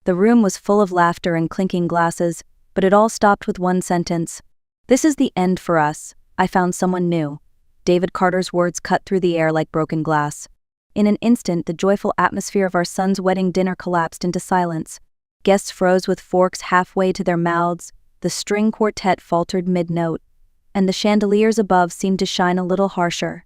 The room was full of laughter and clinking glasses, but it all stopped with one sentence. "This is the end for us. I found someone new." David Carter's words cut through the air like broken glass. In an instant, the joyful atmosphere of our son's wedding dinner collapsed into silence. Guests froze with forks halfway to their mouths, the string quartet faltered mid-note, and the chandeliers above seemed to shine a little harsher.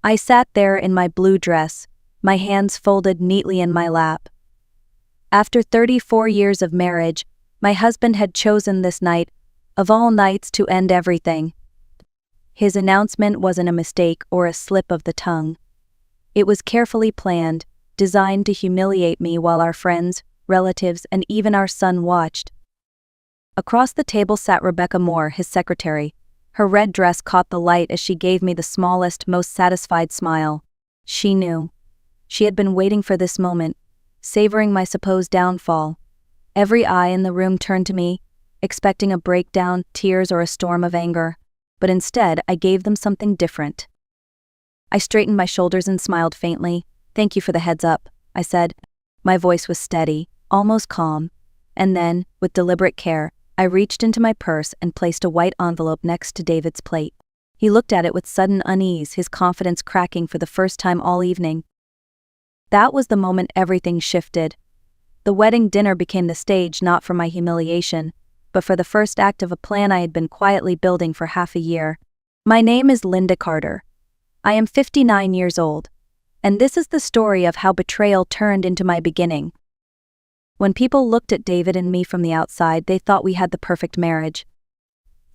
I sat there in my blue dress, my hands folded neatly in my lap. After 34 years of marriage, my husband had chosen this night, of all nights, to end everything. His announcement wasn't a mistake or a slip of the tongue. It was carefully planned, designed to humiliate me while our friends, relatives, and even our son watched. Across the table sat Rebecca Moore, his secretary. Her red dress caught the light as she gave me the smallest, most satisfied smile. She knew. She had been waiting for this moment, savoring my supposed downfall. Every eye in the room turned to me, expecting a breakdown, tears, or a storm of anger. But instead, I gave them something different. I straightened my shoulders and smiled faintly. "Thank you for the heads up," I said. My voice was steady, almost calm. And then, with deliberate care, I reached into my purse and placed a white envelope next to David's plate. He looked at it with sudden unease, his confidence cracking for the first time all evening. That was the moment everything shifted. The wedding dinner became the stage not for my humiliation, but for the first act of a plan I had been quietly building for half a year. My name is Linda Carter. I am 59 years old, and this is the story of how betrayal turned into my beginning. When people looked at David and me from the outside, they thought we had the perfect marriage.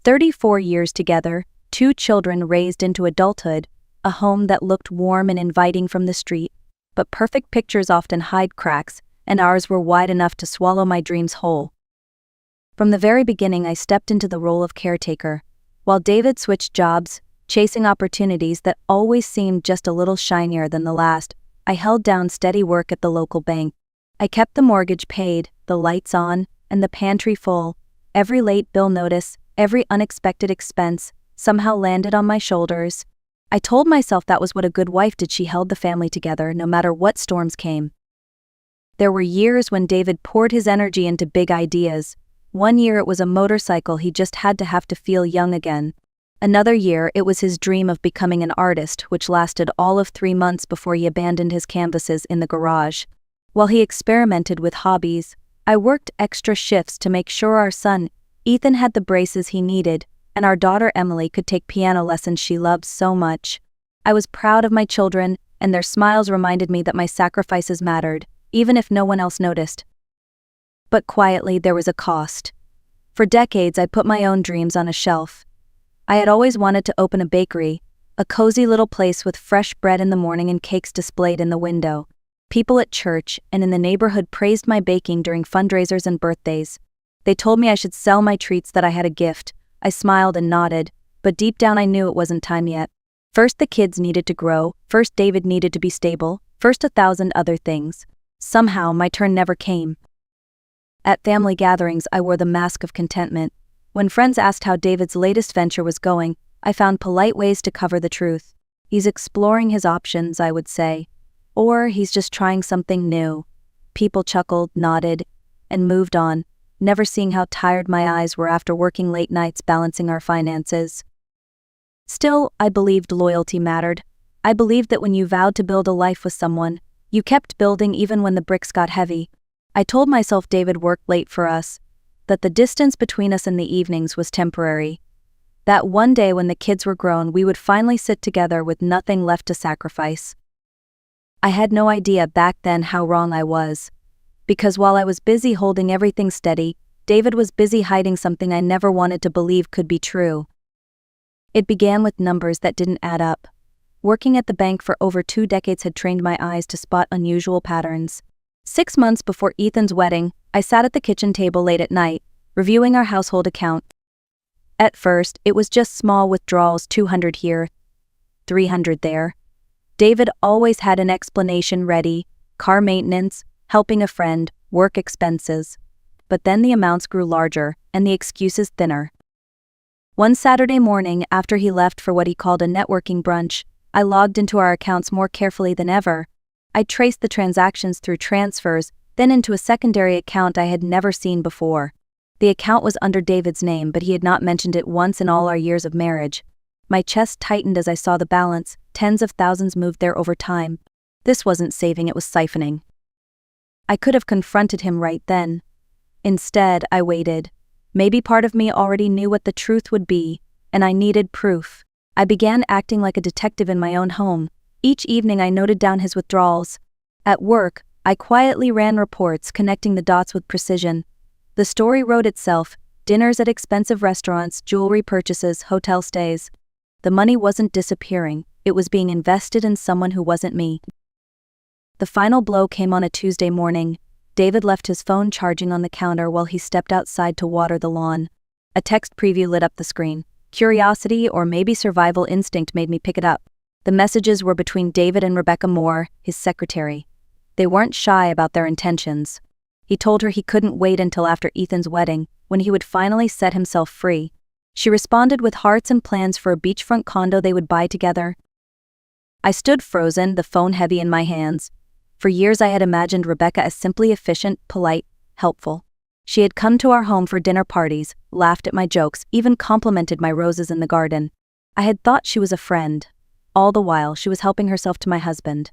34 years together, 2 children raised into adulthood, a home that looked warm and inviting from the street, but perfect pictures often hide cracks, and ours were wide enough to swallow my dreams whole. From the very beginning, I stepped into the role of caretaker, while David switched jobs, chasing opportunities that always seemed just a little shinier than the last. I held down steady work at the local bank. I kept the mortgage paid, the lights on, and the pantry full. Every late bill notice, every unexpected expense, somehow landed on my shoulders. I told myself that was what a good wife did. She held the family together no matter what storms came. There were years when David poured his energy into big ideas. One year it was a motorcycle he just had to have to feel young again. Another year it was his dream of becoming an artist, which lasted all of 3 months before he abandoned his canvases in the garage. While he experimented with hobbies, I worked extra shifts to make sure our son, Ethan, had the braces he needed, and our daughter Emily could take piano lessons she loved so much. I was proud of my children, and their smiles reminded me that my sacrifices mattered, even if no one else noticed. But quietly, there was a cost. For decades, I put my own dreams on a shelf. I had always wanted to open a bakery, a cozy little place with fresh bread in the morning and cakes displayed in the window. People at church and in the neighborhood praised my baking during fundraisers and birthdays. They told me I should sell my treats, that I had a gift. I smiled and nodded, but deep down I knew it wasn't time yet. First the kids needed to grow, first David needed to be stable, first 1,000 other things. Somehow my turn never came. At family gatherings I wore the mask of contentment. When friends asked how David's latest venture was going, I found polite ways to cover the truth. He's exploring his options, I would say. Or he's just trying something new. People chuckled, nodded, and moved on, never seeing how tired my eyes were after working late nights balancing our finances. Still, I believed loyalty mattered. I believed that when you vowed to build a life with someone, you kept building even when the bricks got heavy. I told myself David worked late for us, that the distance between us in the evenings was temporary, that one day when the kids were grown we would finally sit together with nothing left to sacrifice. I had no idea back then how wrong I was, because while I was busy holding everything steady, David was busy hiding something I never wanted to believe could be true. It began with numbers that didn't add up. Working at the bank for over 2 decades had trained my eyes to spot unusual patterns. 6 months before Ethan's wedding, I sat at the kitchen table late at night, reviewing our household account. At first, it was just small withdrawals, 200 here, 300 there. David always had an explanation ready: car maintenance, helping a friend, work expenses. But then the amounts grew larger, and the excuses thinner. One Saturday morning, after he left for what he called a networking brunch, I logged into our accounts more carefully than ever. I traced the transactions through transfers, then into a secondary account I had never seen before. The account was under David's name, but he had not mentioned it once in all our years of marriage. My chest tightened as I saw the balance. Tens of thousands moved there over time. This wasn't saving, it was siphoning. I could have confronted him right then. Instead, I waited. Maybe part of me already knew what the truth would be, and I needed proof. I began acting like a detective in my own home. Each evening I noted down his withdrawals. At work, I quietly ran reports, connecting the dots with precision. The story wrote itself: dinners at expensive restaurants, jewelry purchases, hotel stays. The money wasn't disappearing, it was being invested in someone who wasn't me. The final blow came on a Tuesday morning. David left his phone charging on the counter while he stepped outside to water the lawn. A text preview lit up the screen. Curiosity, or maybe survival instinct, made me pick it up. The messages were between David and Rebecca Moore, his secretary. They weren't shy about their intentions. He told her he couldn't wait until after Ethan's wedding, when he would finally set himself free. She responded with hearts and plans for a beachfront condo they would buy together. I stood frozen, the phone heavy in my hands. For years I had imagined Rebecca as simply efficient, polite, helpful. She had come to our home for dinner parties, laughed at my jokes, even complimented my roses in the garden. I had thought she was a friend. All the while, she was helping herself to my husband.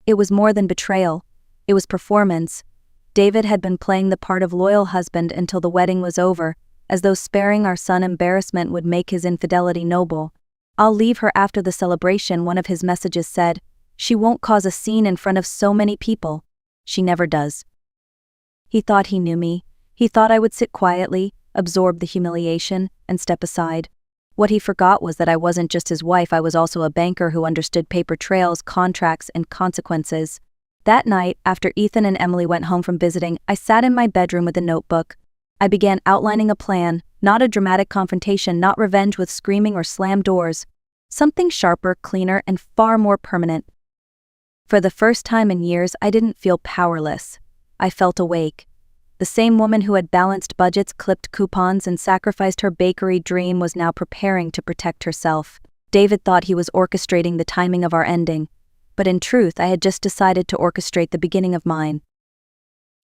It was more than betrayal. It was performance. David had been playing the part of loyal husband until the wedding was over, as though sparing our son embarrassment would make his infidelity noble. "I'll leave her after the celebration," one of his messages said. "She won't cause a scene in front of so many people." She never does. He thought he knew me. He thought I would sit quietly, absorb the humiliation, and step aside. What he forgot was that I wasn't just his wife, I was also a banker who understood paper trails, contracts, and consequences. That night, after Ethan and Emily went home from visiting, I sat in my bedroom with a notebook. I began outlining a plan, not a dramatic confrontation, not revenge with screaming or slammed doors. Something sharper, cleaner, and far more permanent. For the first time in years, I didn't feel powerless. I felt awake. The same woman who had balanced budgets, clipped coupons, and sacrificed her bakery dream was now preparing to protect herself. David thought he was orchestrating the timing of our ending, but in truth, I had just decided to orchestrate the beginning of mine.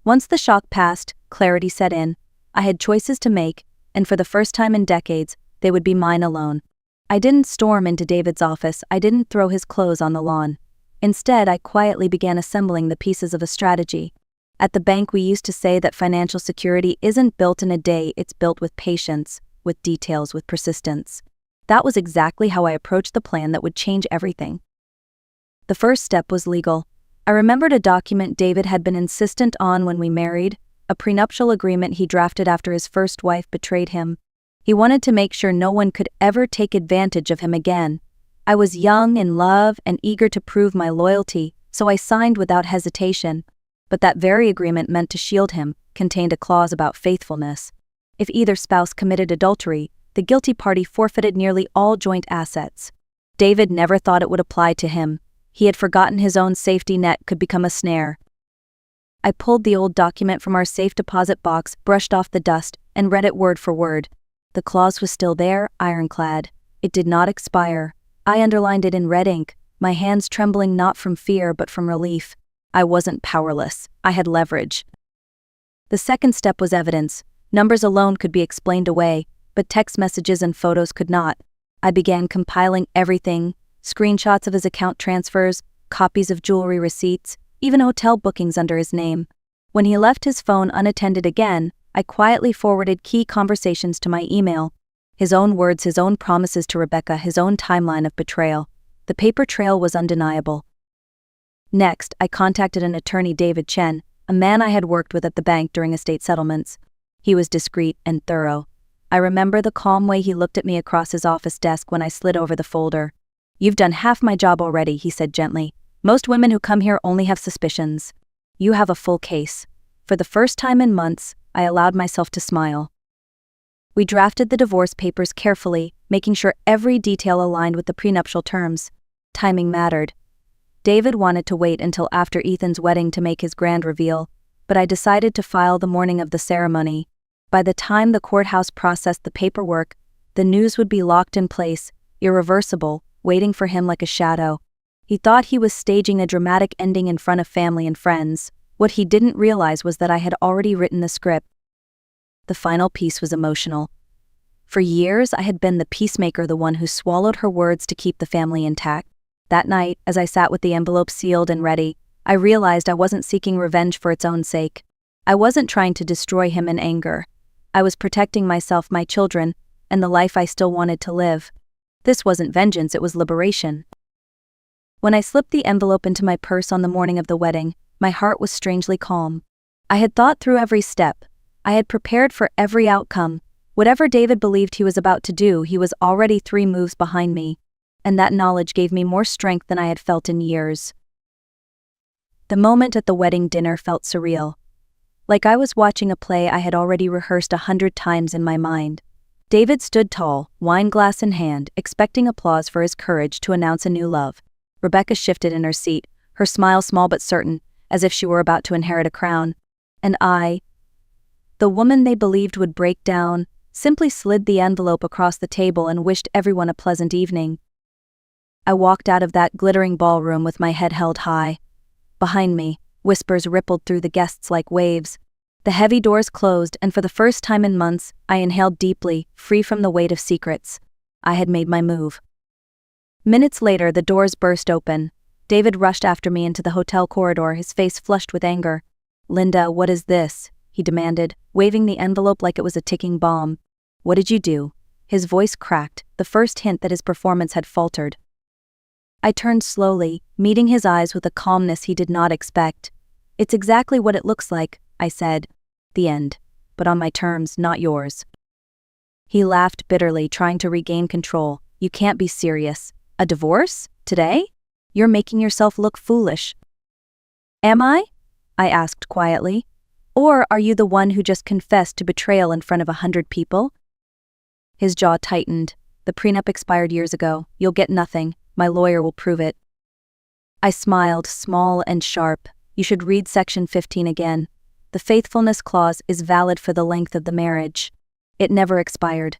Once the shock passed, clarity set in. I had choices to make, and for the first time in decades, they would be mine alone. I didn't storm into David's office, I didn't throw his clothes on the lawn. Instead, I quietly began assembling the pieces of a strategy. At the bank, we used to say that financial security isn't built in a day, it's built with patience, with details, with persistence. That was exactly how I approached the plan that would change everything. The first step was legal. I remembered a document David had been insistent on when we married, a prenuptial agreement he drafted after his first wife betrayed him. He wanted to make sure no one could ever take advantage of him again. I was young, in love, and eager to prove my loyalty, so I signed without hesitation. But that very agreement, meant to shield him, contained a clause about faithfulness. If either spouse committed adultery, the guilty party forfeited nearly all joint assets. David never thought it would apply to him. He had forgotten his own safety net could become a snare. I pulled the old document from our safe deposit box, brushed off the dust, and read it word for word. The clause was still there, ironclad. It did not expire. I underlined it in red ink, my hands trembling not from fear but from relief. I wasn't powerless. I had leverage. The second step was evidence. Numbers alone could be explained away, but text messages and photos could not. I began compiling everything: screenshots of his account transfers, copies of jewelry receipts, even hotel bookings under his name. When he left his phone unattended again, I quietly forwarded key conversations to my email. His own words, his own promises to Rebecca, his own timeline of betrayal. The paper trail was undeniable. Next, I contacted an attorney, David Chen, a man I had worked with at the bank during estate settlements. He was discreet and thorough. I remember the calm way he looked at me across his office desk when I slid over the folder. "You've done half my job already," he said gently. "Most women who come here only have suspicions. You have a full case." For the first time in months, I allowed myself to smile. We drafted the divorce papers carefully, making sure every detail aligned with the prenuptial terms. Timing mattered. David wanted to wait until after Ethan's wedding to make his grand reveal, but I decided to file the morning of the ceremony. By the time the courthouse processed the paperwork, the news would be locked in place, irreversible, waiting for him like a shadow. He thought he was staging a dramatic ending in front of family and friends. What he didn't realize was that I had already written the script. The final piece was emotional. For years, I had been the peacemaker, the one who swallowed her words to keep the family intact. That night, as I sat with the envelope sealed and ready, I realized I wasn't seeking revenge for its own sake. I wasn't trying to destroy him in anger. I was protecting myself, my children, and the life I still wanted to live. This wasn't vengeance, it was liberation. When I slipped the envelope into my purse on the morning of the wedding, my heart was strangely calm. I had thought through every step. I had prepared for every outcome. Whatever David believed he was about to do, he was already 3 moves behind me, and that knowledge gave me more strength than I had felt in years. The moment at the wedding dinner felt surreal. Like I was watching a play I had already rehearsed 100 times in my mind. David stood tall, wine glass in hand, expecting applause for his courage to announce a new love. Rebecca shifted in her seat, her smile small but certain, as if she were about to inherit a crown. And I, the woman they believed would break down, simply slid the envelope across the table and wished everyone a pleasant evening. I walked out of that glittering ballroom with my head held high. Behind me, whispers rippled through the guests like waves. The heavy doors closed, and for the first time in months, I inhaled deeply, free from the weight of secrets. I had made my move. Minutes later, the doors burst open. David rushed after me into the hotel corridor, his face flushed with anger. "Linda, what is this?" he demanded, waving the envelope like it was a ticking bomb. "What did you do?" His voice cracked, the first hint that his performance had faltered. I turned slowly, meeting his eyes with a calmness he did not expect. "It's exactly what it looks like," I said. "The end. But on my terms, not yours." He laughed bitterly, trying to regain control. "You can't be serious. A divorce? Today? You're making yourself look foolish." "Am I?" I asked quietly. "Or are you the one who just confessed to betrayal in front of 100 people?" His jaw tightened. "The prenup expired years ago. You'll get nothing. My lawyer will prove it." I smiled, small and sharp. "You should read Section 15 again. The faithfulness clause is valid for the length of the marriage. It never expired."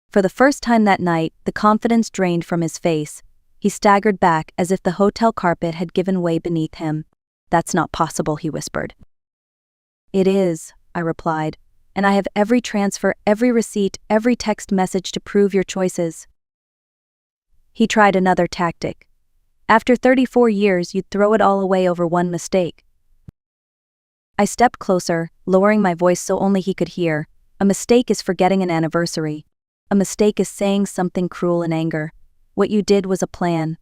For the first time that night, the confidence drained from his face. He staggered back as if the hotel carpet had given way beneath him. "That's not possible," he whispered. "It is," I replied, "and I have every transfer, every receipt, every text message to prove your choices." He tried another tactic. "After 34 years, you'd throw it all away over one mistake." I stepped closer, lowering my voice so only he could hear. "A mistake is forgetting an anniversary. A mistake is saying something cruel in anger. What you did was a plan.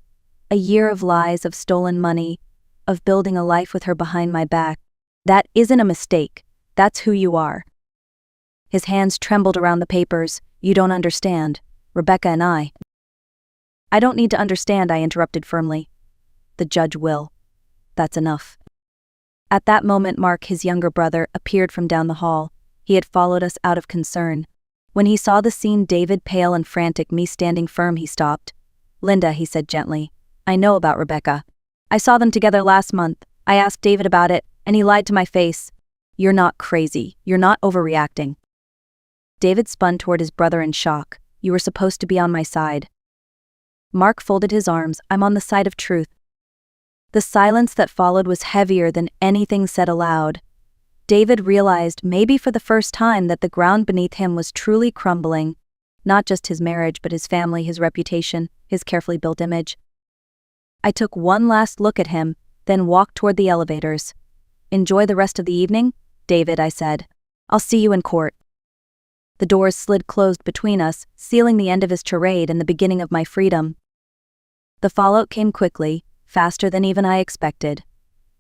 A year of lies, of stolen money, of building a life with her behind my back. That isn't a mistake. That's who you are." His hands trembled around the papers. "You don't understand. Rebecca and I." "I don't need to understand," I interrupted firmly. "The judge will. That's enough." At that moment, Mark, his younger brother, appeared from down the hall. He had followed us out of concern. When he saw the scene, David pale and frantic, me standing firm, he stopped. "Linda," he said gently, "I know about Rebecca. I saw them together last month. I asked David about it, and he lied to my face. You're not crazy. You're not overreacting." David spun toward his brother in shock. "You were supposed to be on my side." Mark folded his arms. "I'm on the side of truth." The silence that followed was heavier than anything said aloud. David realized, maybe for the first time, that the ground beneath him was truly crumbling. Not just his marriage, but his family, his reputation, his carefully built image. I took one last look at him, then walked toward the elevators. "Enjoy the rest of the evening, David," I said. "I'll see you in court." The doors slid closed between us, sealing the end of his charade and the beginning of my freedom. The fallout came quickly, faster than even I expected.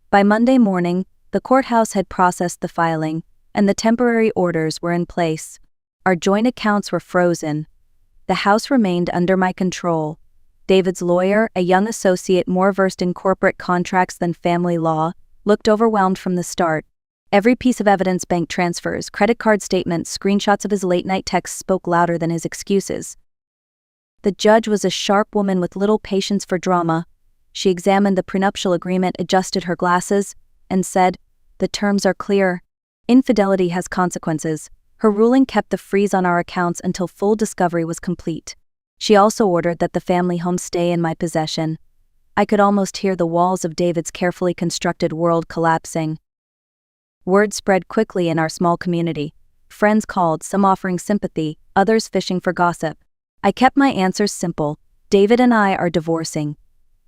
By Monday morning, the courthouse had processed the filing, and the temporary orders were in place. Our joint accounts were frozen. The house remained under my control. David's lawyer, a young associate more versed in corporate contracts than family law, looked overwhelmed from the start. Every piece of evidence, bank transfers, credit card statements, screenshots of his late-night texts spoke louder than his excuses. The judge was a sharp woman with little patience for drama. She examined the prenuptial agreement, adjusted her glasses, and said, "The terms are clear. Infidelity has consequences." Her ruling kept the freeze on our accounts until full discovery was complete. She also ordered that the family home stay in my possession. I could almost hear the walls of David's carefully constructed world collapsing. Word spread quickly in our small community. Friends called, some offering sympathy, others fishing for gossip. I kept my answers simple. David and I are divorcing.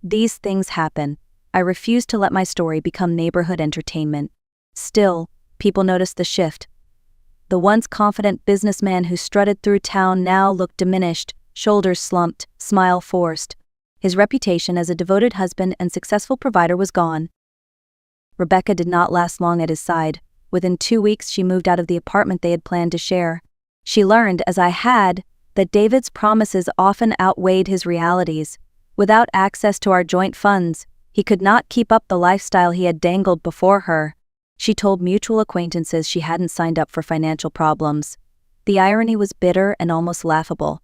These things happen. I refused to let my story become neighborhood entertainment. Still, people noticed the shift. The once confident businessman who strutted through town now looked diminished, shoulders slumped, smile forced. His reputation as a devoted husband and successful provider was gone. Rebecca did not last long at his side. Within 2 weeks she moved out of the apartment they had planned to share. She learned, as I had, that David's promises often outweighed his realities. Without access to our joint funds, he could not keep up the lifestyle he had dangled before her. She told mutual acquaintances she hadn't signed up for financial problems. The irony was bitter and almost laughable.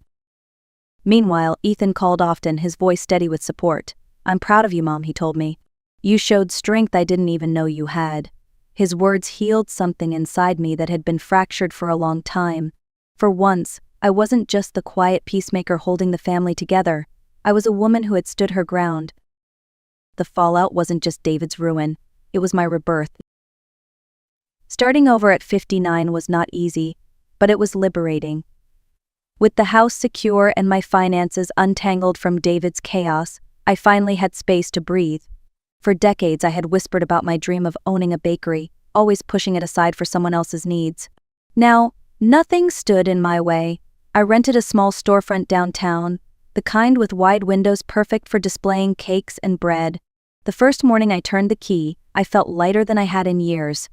Meanwhile, Ethan called often, his voice steady with support. "I'm proud of you, Mom," he told me. "You showed strength I didn't even know you had." His words healed something inside me that had been fractured for a long time. For once, I wasn't just the quiet peacemaker holding the family together. I was a woman who had stood her ground. The fallout wasn't just David's ruin, it was my rebirth. Starting over at 59 was not easy, but it was liberating. With the house secure and my finances untangled from David's chaos, I finally had space to breathe. For decades I had whispered about my dream of owning a bakery, always pushing it aside for someone else's needs. Now, nothing stood in my way. I rented a small storefront downtown, the kind with wide windows perfect for displaying cakes and bread. The first morning I turned the key, I felt lighter than I had in years.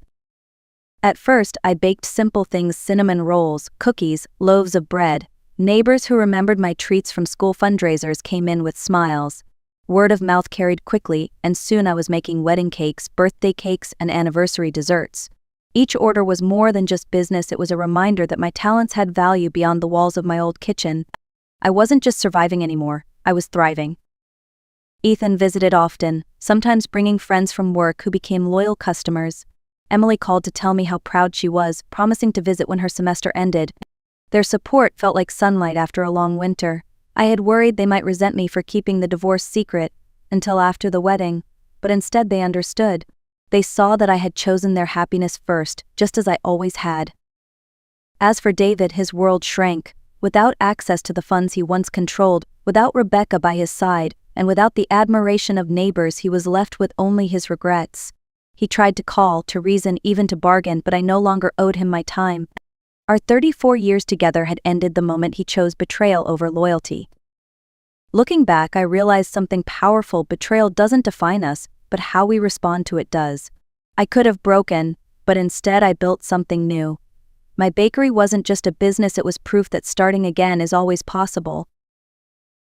At first, I baked simple things: cinnamon rolls, cookies, loaves of bread. Neighbors who remembered my treats from school fundraisers came in with smiles. Word of mouth carried quickly, and soon I was making wedding cakes, birthday cakes, and anniversary desserts. Each order was more than just business, it was a reminder that my talents had value beyond the walls of my old kitchen. I wasn't just surviving anymore, I was thriving. Ethan visited often, sometimes bringing friends from work who became loyal customers. Emily called to tell me how proud she was, promising to visit when her semester ended. Their support felt like sunlight after a long winter. I had worried they might resent me for keeping the divorce secret until after the wedding, but instead they understood. They saw that I had chosen their happiness first, just as I always had. As for David, his world shrank. Without access to the funds he once controlled, without Rebecca by his side, and without the admiration of neighbors, he was left with only his regrets. He tried to call, to reason, even to bargain, but I no longer owed him my time. Our 34 years together had ended the moment he chose betrayal over loyalty. Looking back, I realized something powerful: betrayal doesn't define us, but how we respond to it does. I could have broken, but instead I built something new. My bakery wasn't just a business, it was proof that starting again is always possible.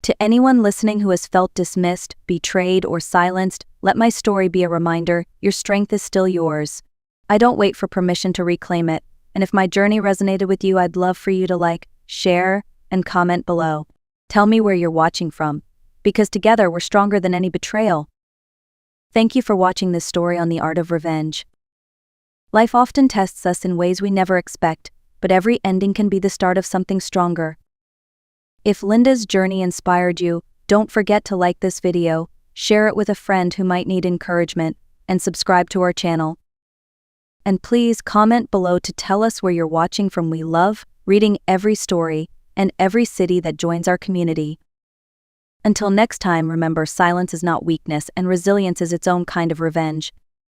To anyone listening who has felt dismissed, betrayed, or silenced, let my story be a reminder: your strength is still yours. I don't wait for permission to reclaim it, and if my journey resonated with you, I'd love for you to like, share, and comment below. Tell me where you're watching from, because together we're stronger than any betrayal. Thank you for watching this story on the art of revenge. Life often tests us in ways we never expect, but every ending can be the start of something stronger. If Linda's journey inspired you, don't forget to like this video, share it with a friend who might need encouragement, and subscribe to our channel. And please comment below to tell us where you're watching from. We love reading every story and every city that joins our community. Until next time, remember, silence is not weakness, and resilience is its own kind of revenge.